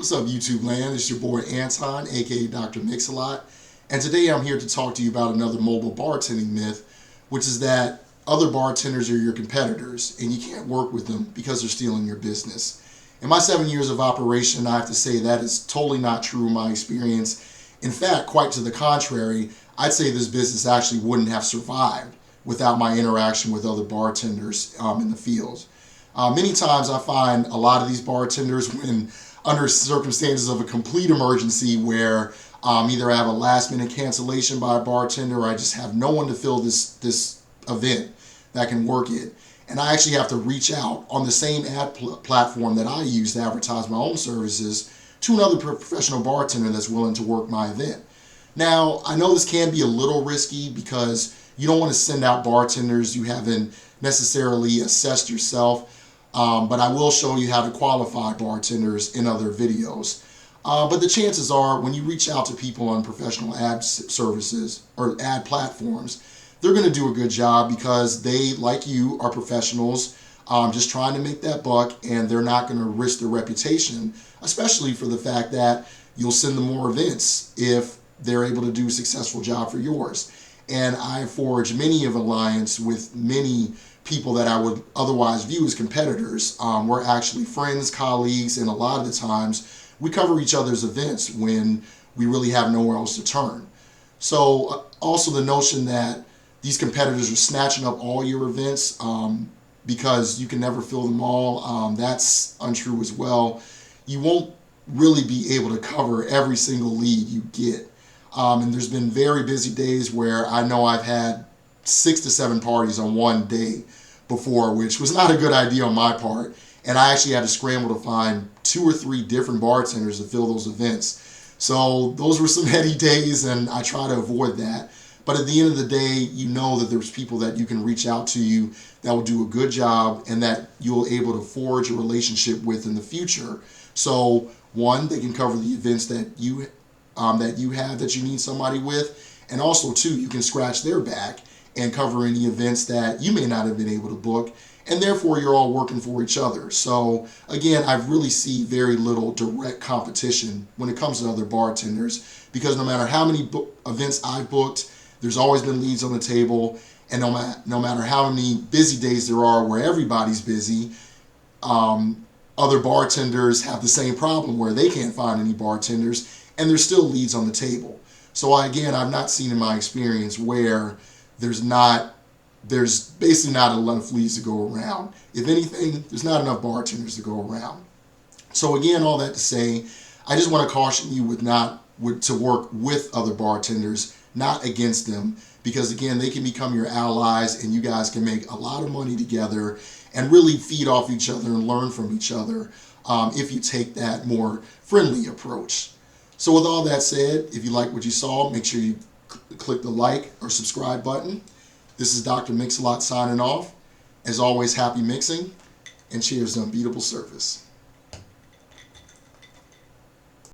What's up, YouTube land? It's your boy Anton, aka Dr. Mix-a-Lot, and today I'm here to talk to you about another mobile bartending myth, which is that other bartenders are your competitors and you can't work with them because they're stealing your business. In my 7 years of operation, I have to say that is totally not true in my experience. In fact, quite to the contrary, I'd say this business actually wouldn't have survived without my interaction with other bartenders in the field. Many times I find a lot of these bartenders, when under circumstances of a complete emergency where either I have a last minute cancellation by a bartender or I just have no one to fill this event that can work it, and I actually have to reach out on the same ad platform that I use to advertise my own services to another professional bartender that's willing to work my event. Now, I know this can be a little risky because you don't want to send out bartenders you haven't necessarily assessed yourself. But I will show you how to qualify bartenders in other videos. But the chances are, when you reach out to people on professional ad services or ad platforms, they're going to do a good job because they, like you, are professionals just trying to make that buck, and they're not going to risk their reputation, especially for the fact that you'll send them more events if they're able to do a successful job for yours. And I forge many of alliance with many people that I would otherwise view as competitors. We're actually friends, colleagues, and a lot of the times we cover each other's events when we really have nowhere else to turn. So also the notion that these competitors are snatching up all your events because you can never fill them all, that's untrue as well. You won't really be able to cover every single lead you get. And there's been very busy days where I know I've had 6 to 7 parties on one day before, which was not a good idea on my part. And I actually had to scramble to find 2 or 3 different bartenders to fill those events. So those were some heady days, and I try to avoid that. But at the end of the day, you know that there's people that you can reach out to you that will do a good job and that you'll able to forge a relationship with in the future. So one, they can cover the events that you have that you need somebody with, and also 2, you can scratch their back and cover any events that you may not have been able to book, and therefore you're all working for each other. So again, I really see very little direct competition when it comes to other bartenders, because no matter how many events I've booked, there's always been leads on the table, and no matter how many busy days there are where everybody's busy, other bartenders have the same problem where they can't find any bartenders, and there's still leads on the table. So again, I've not seen in my experience where there's basically not enough leads to go around. If anything, there's not enough bartenders to go around. So again, all that to say, I just want to caution you to work with other bartenders, not against them, because again, they can become your allies and you guys can make a lot of money together and really feed off each other and learn from each other if you take that more friendly approach. So with all that said, if you like what you saw, make sure you click the like or subscribe button. This is Dr. Mix-a-Lot signing off. As always, happy mixing, and cheers to unbeatable service.